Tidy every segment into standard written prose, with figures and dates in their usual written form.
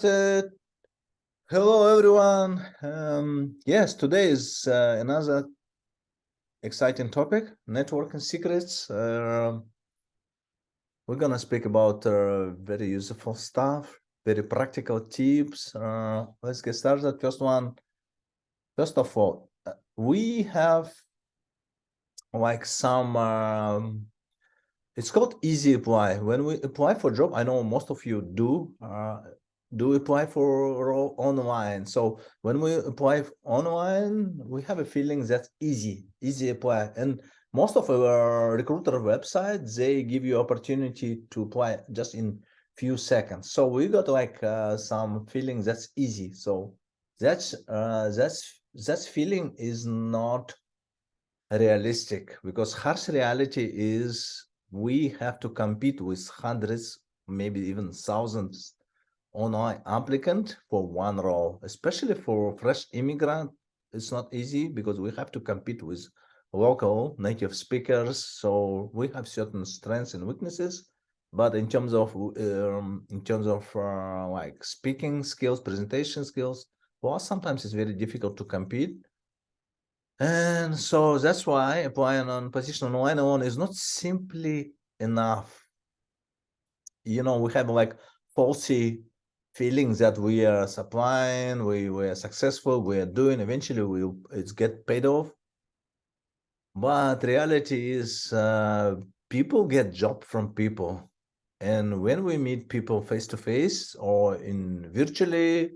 Hello, everyone. Yes, today is another exciting topic, networking secrets. We're gonna speak about very useful stuff, very practical tips. Let's get started. First of all, we have like some. It's called Easy Apply. When we apply for job, I know most of you do apply for role online. So when we apply online, we have a feeling that's easy apply. And most of our recruiter websites, they give you opportunity to apply just in few seconds. So we got like some feeling that's easy. So that's feeling is not realistic, because harsh reality is we have to compete with hundreds, maybe even thousands online applicant for one role, especially for fresh immigrant. It's not easy because we have to compete with local native speakers. So we have certain strengths and weaknesses, but in terms of like speaking skills, presentation skills, well, sometimes it's very difficult to compete. And so that's why applying on position online alone is not simply enough. We have like falsy feelings that we are supplying, we are successful, we are doing, eventually it's get paid off. But reality is people get job from people. And when we meet people face to face or in virtually,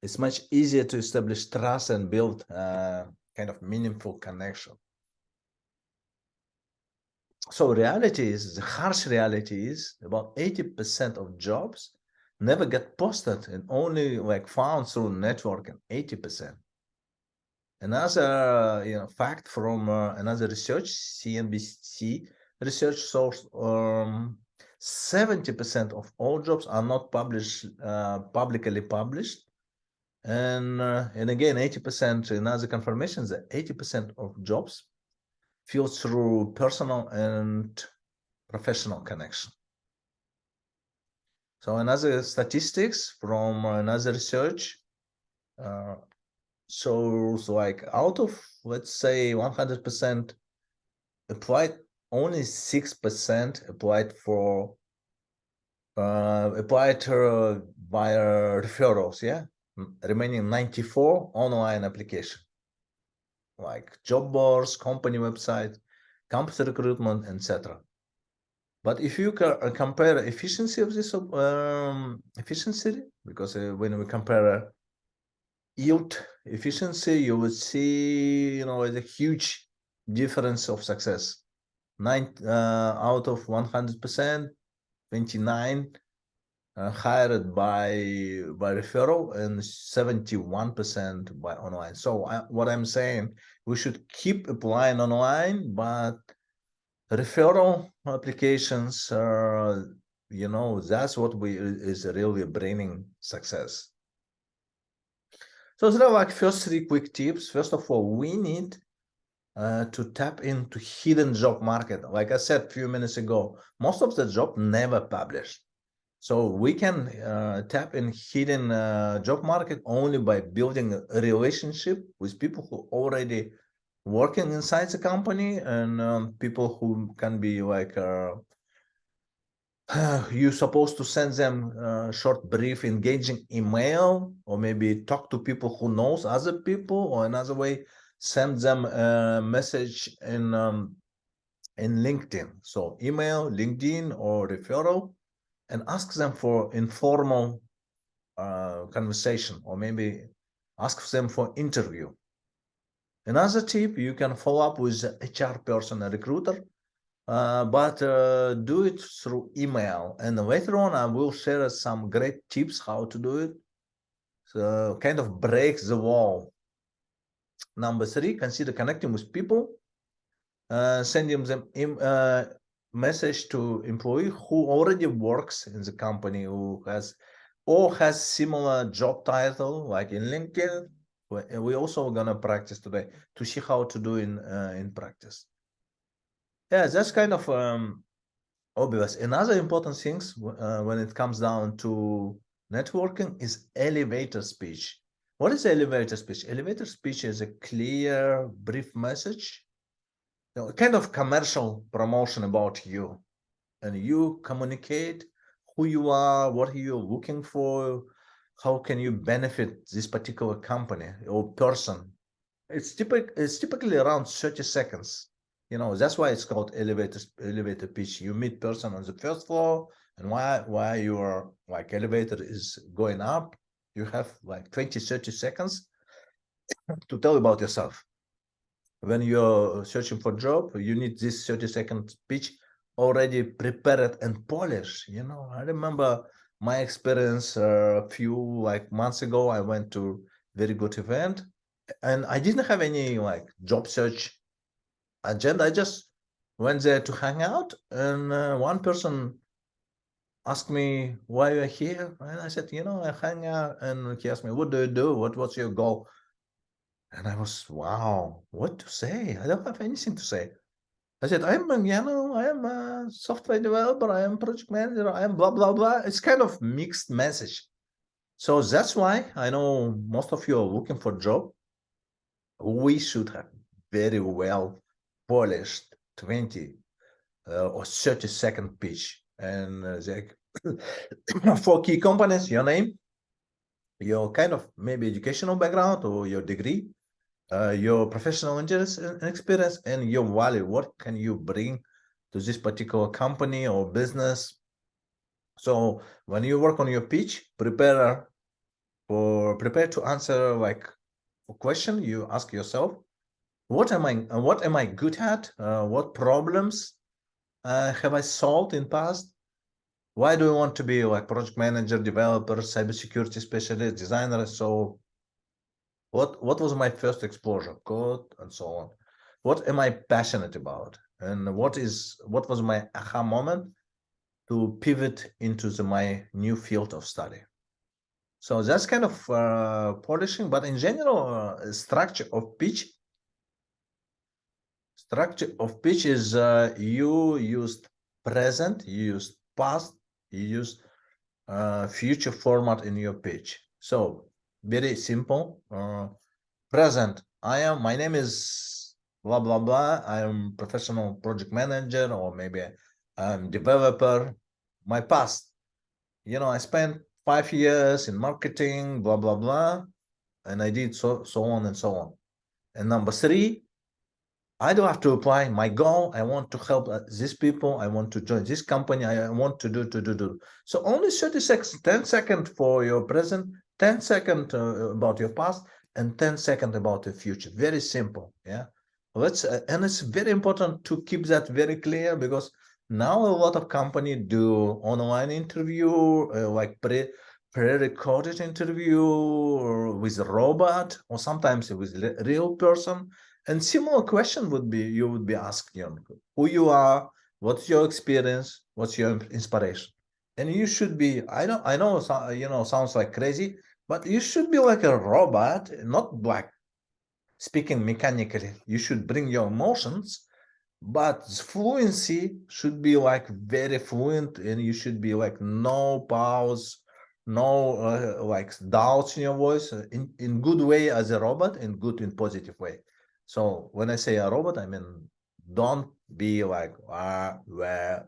it's much easier to establish trust and build kind of meaningful connection. So the harsh reality is about 80% of jobs never get posted and only like found through networking, 80%. Another fact from another research, CNBC research source, 70% of all jobs are not publicly published. And again, 80%, another confirmation that 80% of jobs filled through personal and professional connection. So another statistics from another research shows like out of, let's say, 100% applied, only 6% applied via referrals. Yeah, remaining 94 online application, like job boards, company website, campus recruitment, etc. But if you compare efficiency of this efficiency, because when we compare yield efficiency, you would see, a huge difference of success. 9 out of 100%, 29 hired by referral and 71% by online. So what I'm saying, we should keep applying online, but referral applications, that's what is really bringing success. So there are like first 3 quick tips. First of all, we need to tap into hidden job market. Like I said a few minutes ago, most of the job never published. So we can tap in hidden job market only by building a relationship with people who already working inside the company, and people who can be like you're supposed to send them a short brief engaging email, or maybe talk to people who knows other people, or another way, send them a message in LinkedIn. So email, LinkedIn, or referral, and ask them for informal conversation, or maybe ask them for interview. Another tip, you can follow up with HR person, a recruiter, but do it through email. And later on, I will share some great tips how to do it. So kind of break the wall. Number 3, consider connecting with people, sending them message to employee who already works in the company, who has similar job title, like in LinkedIn. We also gonna practice today to see how to do in practice. Yeah, that's kind of obvious. Another important things when it comes down to Networking is elevator speech. What is elevator speech? Elevator speech is a clear, brief message, kind of commercial promotion about you. And you communicate who you are, what you're looking for, how can you benefit this particular company or person. It's typically around 30 seconds. That's why it's called elevator pitch. You meet person on the first floor, and why your like elevator is going up, you have like 20-30 seconds to tell about yourself. When you're searching for job, you need this 30-second pitch already prepared and polished. I remember my experience a few like months ago. I went to very good event, and I didn't have any like job search agenda. I just went there to hang out, and one person asked me why you're here, and I said, I hang out. And he asked me, what do you do? What's your goal? And I was, wow, what to say? I don't have anything to say. I said, I am a software developer, I am project manager, I am blah, blah, blah. It's kind of mixed message. So that's why I know most of you are looking for a job. We should have very well polished 20 or 30-second pitch. And for key components, your name, your kind of maybe educational background or your degree, your professional interest and experience, and your value. What can you bring to this particular company or business? So when you work on your pitch, prepare to answer like a question. You ask yourself, what am I good at? What problems have I solved in past? Why do you want to be like project manager, developer, cybersecurity specialist, designer? So what was my first exposure, code, and so on? What am I passionate about? And what was my aha moment to pivot into my new field of study? So that's kind of polishing, but in general, structure of pitch is you used present, you used past, you use future format in your pitch. So very simple. Present. My name is blah blah blah. I am professional project manager, or maybe I'm developer. My past, I spent 5 years in marketing, blah blah blah, and I did so on and so on. And number 3, I don't have to apply my goal. I want to help these people. I want to join this company. I want to do. So only 30 seconds, 10 seconds for your present, 10 seconds about your past, and 10 seconds about the future. Very simple. Yeah. And it's very important to keep that very clear, because now a lot of companies do online interview, like pre-recorded interview, or with a robot, or sometimes with a real person. And similar question would be, you would be asked, who you are, what's your experience, what's your inspiration. And you should be, I know, sounds like crazy, but you should be like a robot, not like speaking mechanically. You should bring your emotions, but fluency should be like very fluent, and you should be like no pause, no like doubts in your voice, in good way as a robot, and good in positive way. So when I say a robot, I mean, don't be like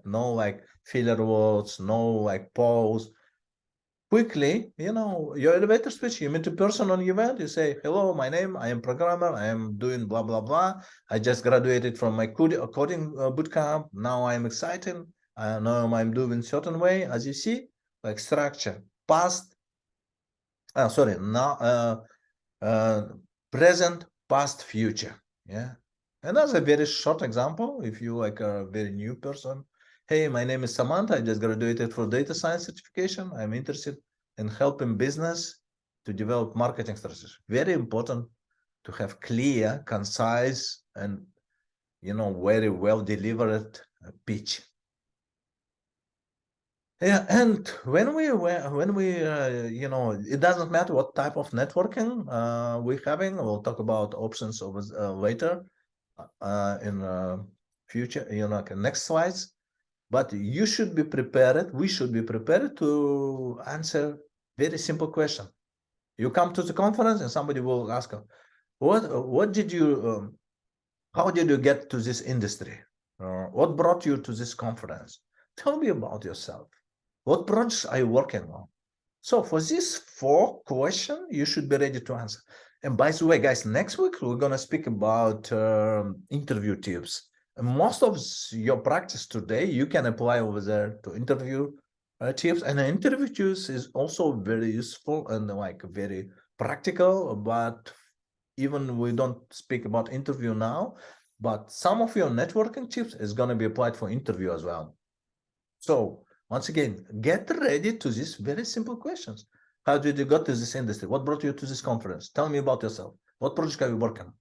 no like filler words, no like pause. Quickly, your elevator speech, you meet a person on event, you say, hello, my name, I am programmer, I am doing blah, blah, blah. I just graduated from my coding bootcamp. Now I'm excited. I know I'm doing certain way, as you see, like structure, past, sorry, now, present, past, future. Yeah. And that's a very short example. If you like a very new person, hey, my name is Samantha. I just graduated for data science certification. I'm interested in helping business to develop marketing strategies. Very important to have clear, concise, and very well delivered pitch. Yeah, and when we it doesn't matter what type of networking we're having. We'll talk about options over later in future, next slides. But you should be prepared. We should be prepared to answer Very simple question. You come to the conference and somebody will ask you, what did you, how did you get to this industry? What brought you to this conference? Tell me about yourself. What projects are you working on? So for these 4 questions, you should be ready to answer. And by the way, guys, next week we're gonna speak about interview tips. And most of your practice today, you can apply over there to interview tips. And interview tips is also very useful and like very practical. But even we don't speak about interview now, but some of your networking tips is gonna be applied for interview as well. So once again, get ready to these very simple questions. How did you get to this industry? What brought you to this conference? Tell me about yourself. What project are you working on?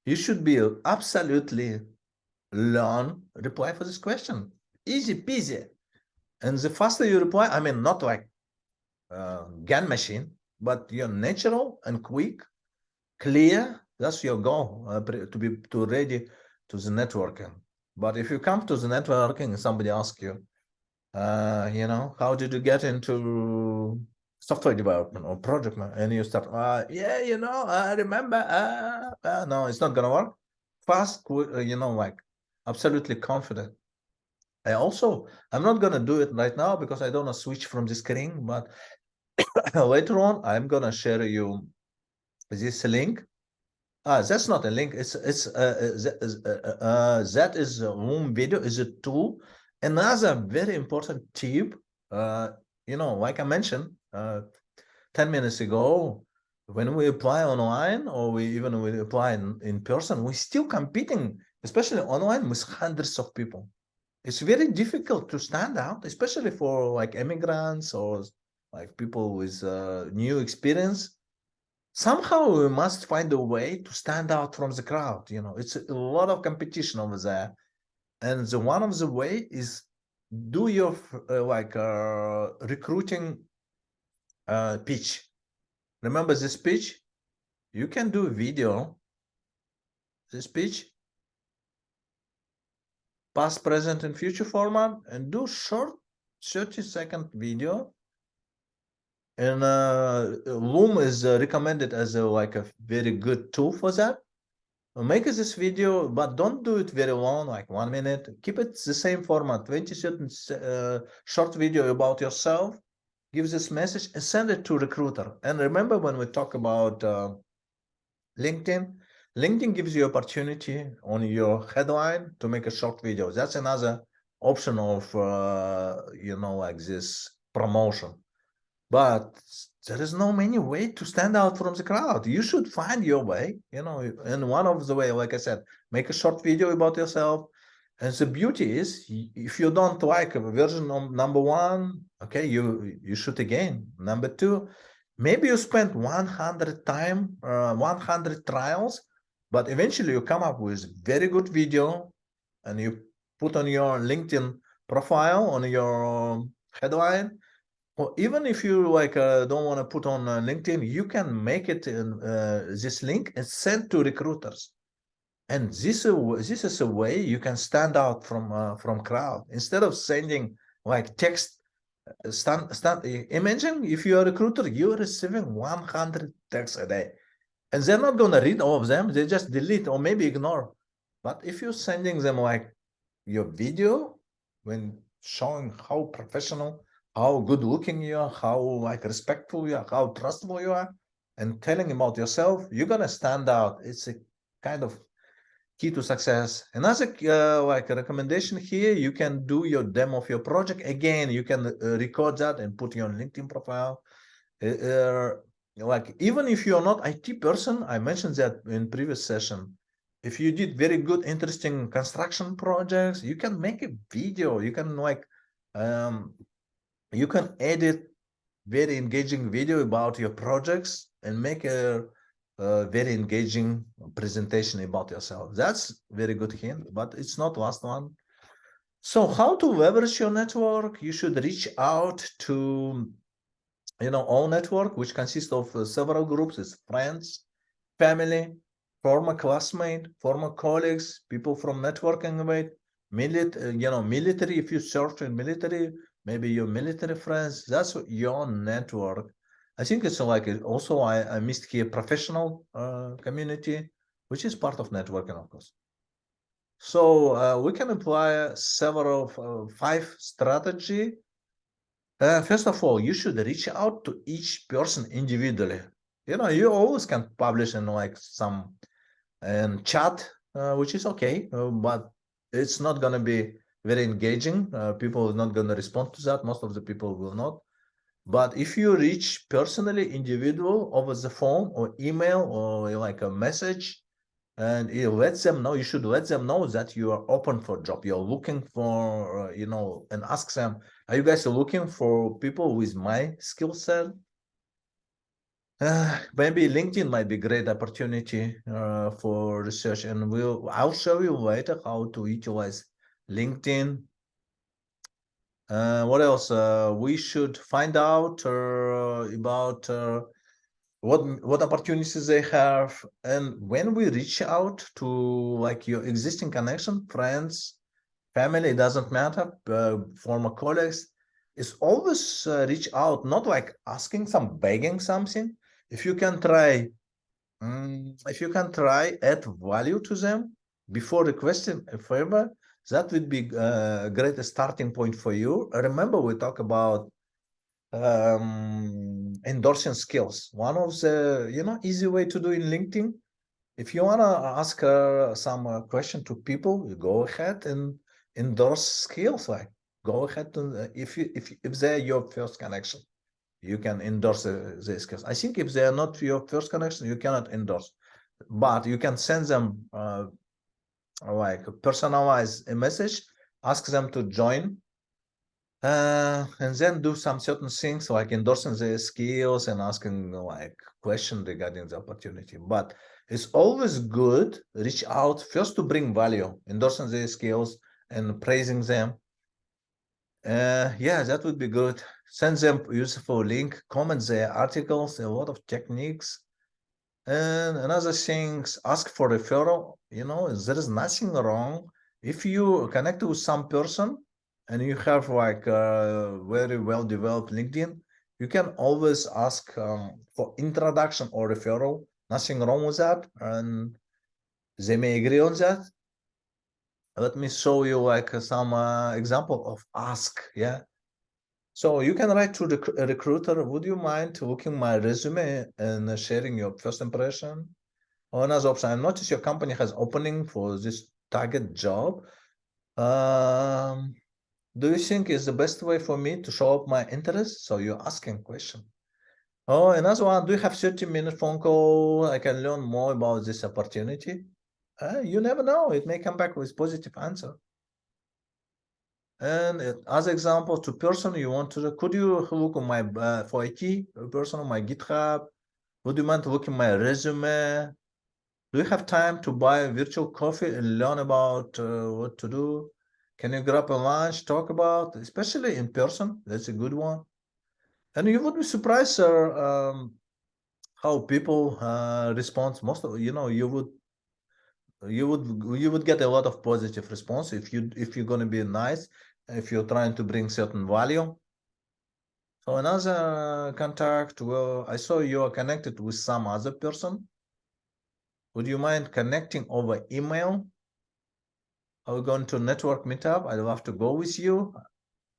You should be absolutely reply for this question. Easy peasy. And the faster you reply, I mean, not like GAN machine, but you're natural and quick, clear. That's your goal to ready to the networking. But if you come to the networking and somebody asks you, how did you get into software development or project management? And you start, I remember, no, it's not gonna work. Fast, like absolutely confident. I'm not gonna do it right now because I don't want to switch from the screen, but later on, I'm gonna share you this link. That's not a link. That is a home video is a tool. Another very important tip, like I mentioned 10 minutes ago, when we apply online or we apply in person, we're still competing, especially online, with hundreds of people. It's very difficult to stand out, especially for like immigrants or like people with new experience. Somehow we must find a way to stand out from the crowd. It's a lot of competition over there, and one of the way is do your recruiting pitch. Remember this pitch? You can do a video, this pitch, past, present, and future format, and do short 30-second video. And Loom is recommended as a very good tool for that. Make this video, but don't do it very long, like 1 minute. Keep it the same format, 20 certain short video about yourself. Give this message and send it to recruiter. And remember when we talk about LinkedIn, LinkedIn gives you opportunity on your headline to make a short video. That's another option of, like this promotion. But there is no many way to stand out from the crowd. You should find your way, and one of the way, like I said, make a short video about yourself. And the beauty is, if you don't like version of number 1, okay, you shoot again. Number 2, maybe you spend 100 trials, but eventually you come up with very good video, and you put on your LinkedIn profile on your headline. Well, even if you don't want to put on LinkedIn, you can make it in this link and send to recruiters. And this is a way you can stand out from crowd instead of sending like text. Imagine if you're a recruiter, you're receiving 100 texts a day, and they're not gonna read all of them. They just delete or maybe ignore. But if you're sending them like your video, when showing how professional, how good looking you are, how respectful you are, how trustable you are, and telling about yourself, you're gonna stand out. It's a kind of key to success. Another a recommendation here, you can do your demo of your project. Again, you can record that and put your LinkedIn profile. Even if you're not IT person, I mentioned that in previous session. If you did very good, interesting construction projects, you can make a video. You can you can edit very engaging video about your projects and make a very engaging presentation about yourself. That's very good hint, but it's not last one. So how to leverage your network? You should reach out to all network, which consists of several groups. It's friends, family, former classmate, former colleagues, people from networking with, military. If you served in military, maybe your military friends. That's your network. I think it's like also I missed here professional community, which is part of networking, of course. So we can apply several 5 strategy. First of all, you should reach out to each person individually. You always can publish in like some chat, which is okay, but it's not gonna be very engaging. People are not gonna respond to that. Most of the people will not. But if you reach personally individual over the phone or email or like a message, and you let them know, you should let them know that you are open for job. You're looking for, and ask them, are you guys looking for people with my skill set? Maybe LinkedIn might be a great opportunity for research, and I'll show you later how to utilize LinkedIn. What else? We should find out about what opportunities they have, and when we reach out to like your existing connection, friends, family, it doesn't matter, former colleagues, is always reach out, not like asking some begging something. If you can try add value to them before requesting a favor, that would be a great starting point for you. Remember, we talk about endorsing skills. One of the easy way to do in LinkedIn, if you want to ask some question to people, you go ahead and endorse skills. Like, go ahead and if they're your first connection, you can endorse the skills. I think if they are not your first connection, you cannot endorse, but you can send them like personalize a message, ask them to join, and then do some certain things like endorsing the skills and asking like question regarding the opportunity. But it's always good reach out first to bring value, endorsing the skills and praising them. Yeah, that would be good. Send them useful link, comment their articles, a lot of techniques. And another things, ask for referral. There is nothing wrong if you connect with some person and you have like a very well developed LinkedIn. You can always ask for introduction or referral. Nothing wrong with that, and they may agree on that. Let me show you like some example of ask. Yeah. So you can write to the recruiter, would you mind looking my resume and sharing your first impression? Or another option, I notice your company has opening for this target job. Do you think is the best way for me to show up my interest? So you're asking question. Oh, another one, do you have 30-minute phone call? I can learn more about this opportunity. You never know, it may come back with positive answer. And as example, to person you want to, could you look on my, for IT person on my GitHub? Would you mind looking my resume? Do you have time to buy a virtual coffee and learn about what to do? Can you grab a lunch, talk about, especially in person? That's a good one. And you would be surprised, sir, how people respond. Most of you would get a lot of positive response if you're going to be nice, if you're trying to bring certain value. So another contact, well, I saw you are connected with some other person. Would you mind connecting over email? Are we going to network meetup? I'd love to go with you.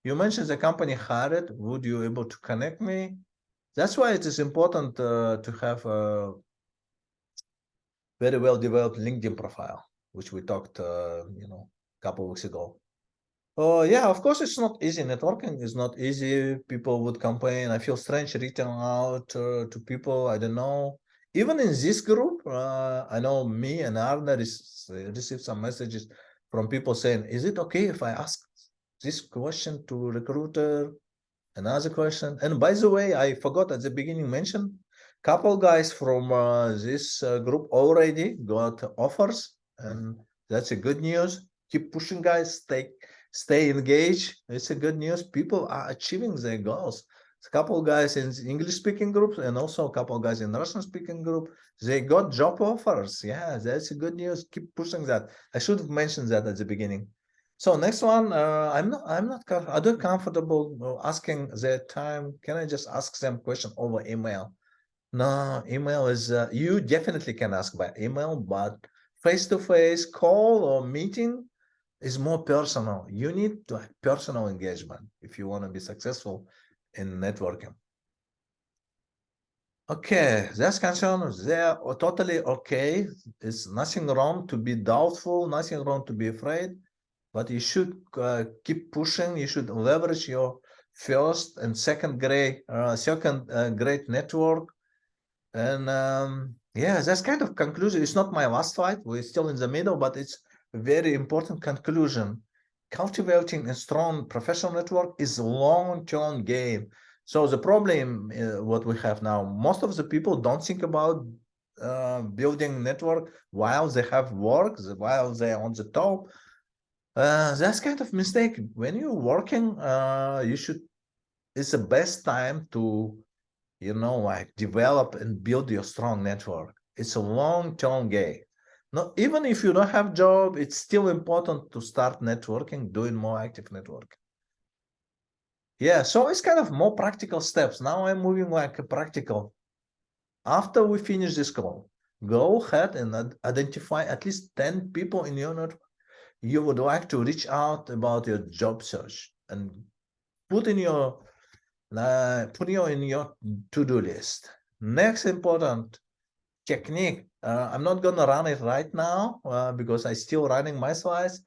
You mentioned the company hired. Would you able to connect me? That's why it is important to have a very well developed LinkedIn profile, which we talked, a couple weeks ago. Oh yeah, of course it's not easy. Networking is not easy. People would complain. I feel strange reaching out to people. I don't know. Even in this group, I know me and Arne received some messages from people saying, "Is it okay if I ask this question to recruiter?" Another question. And by the way, I forgot at the beginning mention, couple guys from this group already got offers, and that's a good news. Keep pushing, guys. Stay engaged. It's a good news. People are achieving their goals. A couple guys in English speaking groups and also a couple guys in Russian speaking group, they got job offers. Yeah, that's a good news. Keep pushing that. I should have mentioned that at the beginning. So next one, I don't comfortable asking their time. Can I just ask them question over email? No, email is, you definitely can ask by email, but face-to-face call or meeting is more personal. You need to have personal engagement if you want to be successful in networking. Okay, that's concern. They're totally okay. It's nothing wrong to be doubtful, nothing wrong to be afraid, but you should keep pushing. You should leverage your first and second grade network. And yeah, that's kind of conclusion. It's not my last slide. We're still in the middle, but it's a very important conclusion. Cultivating a strong professional network is a long-term game. So the problem, what we have now, most of the people don't think about building network while they have work, while they're on the top. That's kind of mistake. When you're working, you should. It's the best time to like develop and build your strong network. It's a long-term game. No, even if you don't have job, it's still important to start networking, doing more active network. Yeah, so it's kind of more practical steps. Now I'm moving like a practical. After we finish this call, go ahead and identify at least 10 people in your network you would like to reach out about your job search and put in your in your to-do list. Next important technique. I'm not gonna run it right now because I'm still running my slides.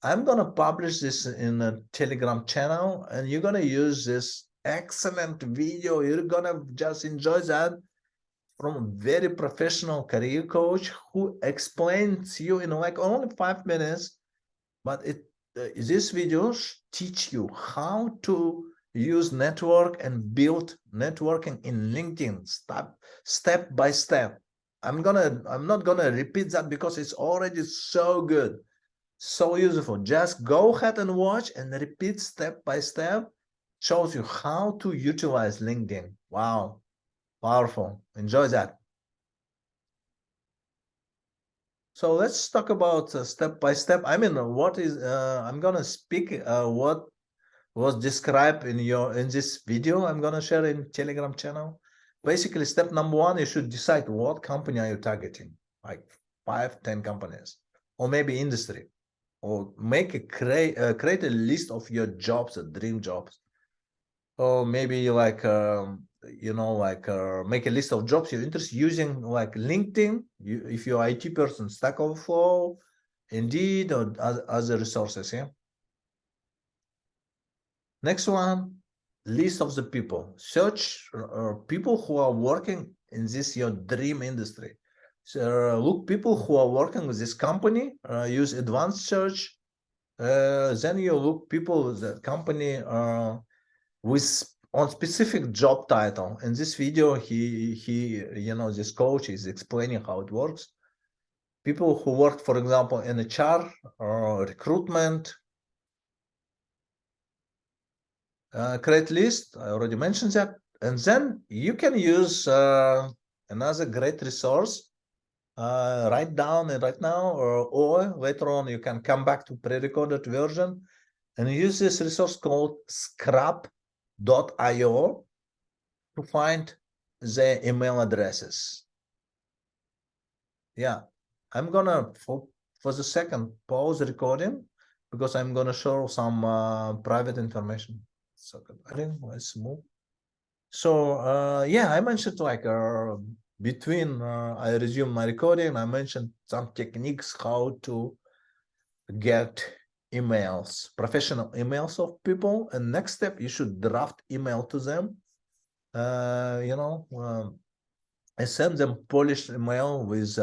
I'm gonna publish this in a Telegram channel, and you're gonna use this excellent video. You're gonna just enjoy that from a very professional career coach who explains you in like only 5 minutes. But these videos teach you how to use network and build networking in LinkedIn step by step. I'm not gonna repeat that because it's already so good, so useful. Just go ahead and watch and repeat step by step. Shows you how to utilize LinkedIn. Wow, powerful. Enjoy that. So let's talk about step by step. I mean, I'm gonna speak what was described in this video I'm gonna share in Telegram channel. Basically, step number one, you should decide what company are you targeting, like 5, 10 companies, or maybe industry, or create a list of your jobs, dream jobs, or maybe like make a list of jobs you're interested using like LinkedIn. If you're IT person, Stack Overflow, Indeed, or other resources. Yeah. Next one, list of the people. Search people who are working in this your dream industry. So look people who are working with this company. Use advanced search. Then you look people that company with on specific job title. In this video, he this coach is explaining how it works. People who work, for example, in HR or recruitment. Create list, I already mentioned that. And then you can use another great resource, write down it right now, or later on you can come back to pre-recorded version and use this resource called scrap.io to find the email addresses. Yeah, I'm gonna, for the second, pause recording because I'm gonna show some private information. So let's move. So yeah, I mentioned like between I resume my recording, I mentioned some techniques how to get emails, professional emails of people. And next step, you should draft email to them. I send them polished email with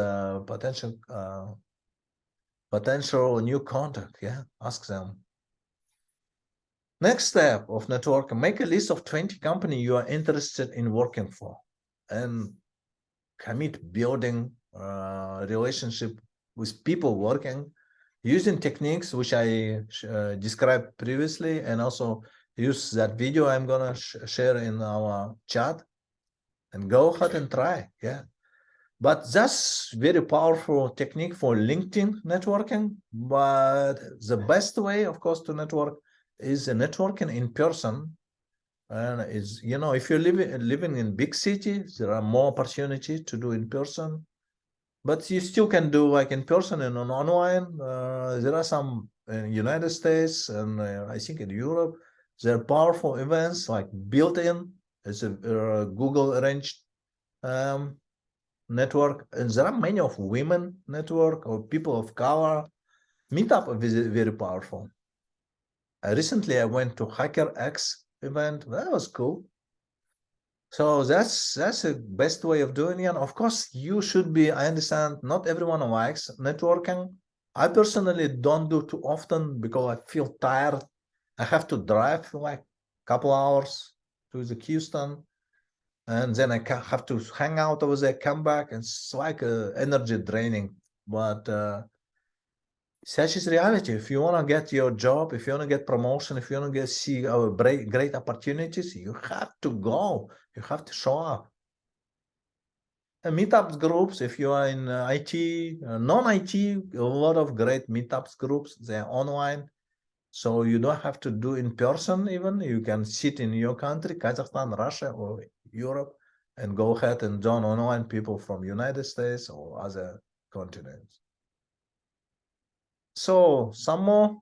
potential new contact. Yeah, ask them. Next step of networking, make a list of 20 companies you are interested in working for and commit building relationship with people working using techniques which I described previously, and also use that video I'm gonna share in our chat, and go ahead and try. Yeah. But that's very powerful technique for LinkedIn networking. But the best way, of course, to network is networking in person. And is, you know, if you're living in big cities, there are more opportunity to do in person. But you still can do like in person and on online. There are some in United States and I think in Europe, there are powerful events like built-in. It's a Google arranged um, network, and there are many of women network or people of color. Meetup is very powerful. Recently, I went to HackerX event. That was cool. So that's the best way of doing it. And of course, you should be. I understand not everyone likes networking. I personally don't do too often because I feel tired. I have to drive like a couple hours to the Houston, and then I have to hang out over there, come back, and it's like energy draining. But such is reality. If you want to get your job, if you want to get promotion, if you want to get see great opportunities, you have to go. You have to show up. And meetups groups, if you are in IT, non-IT, a lot of great meetups groups. They're online, so you don't have to do in person. Even you can sit in your country, Kazakhstan, Russia, or Europe, and go ahead and join online people from United States or other continents. So some more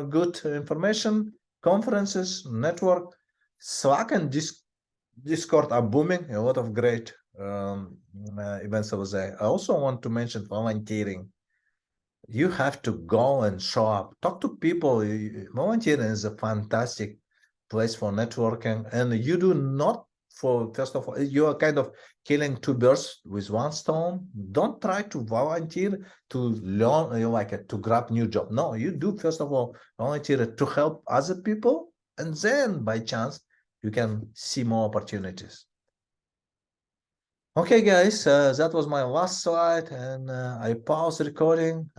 good information, conferences, network, Slack and Discord are booming. A lot of great events over there. I also want to mention volunteering. You have to go and show up, talk to people. Volunteering is a fantastic place for networking, and you do not for first of all you are kind of killing two birds with one stone. Don't try to volunteer to learn to grab new job. No, you do first of all volunteer to help other people, and then by chance you can see more opportunities. Okay, guys, that was my last slide, and I pause recording.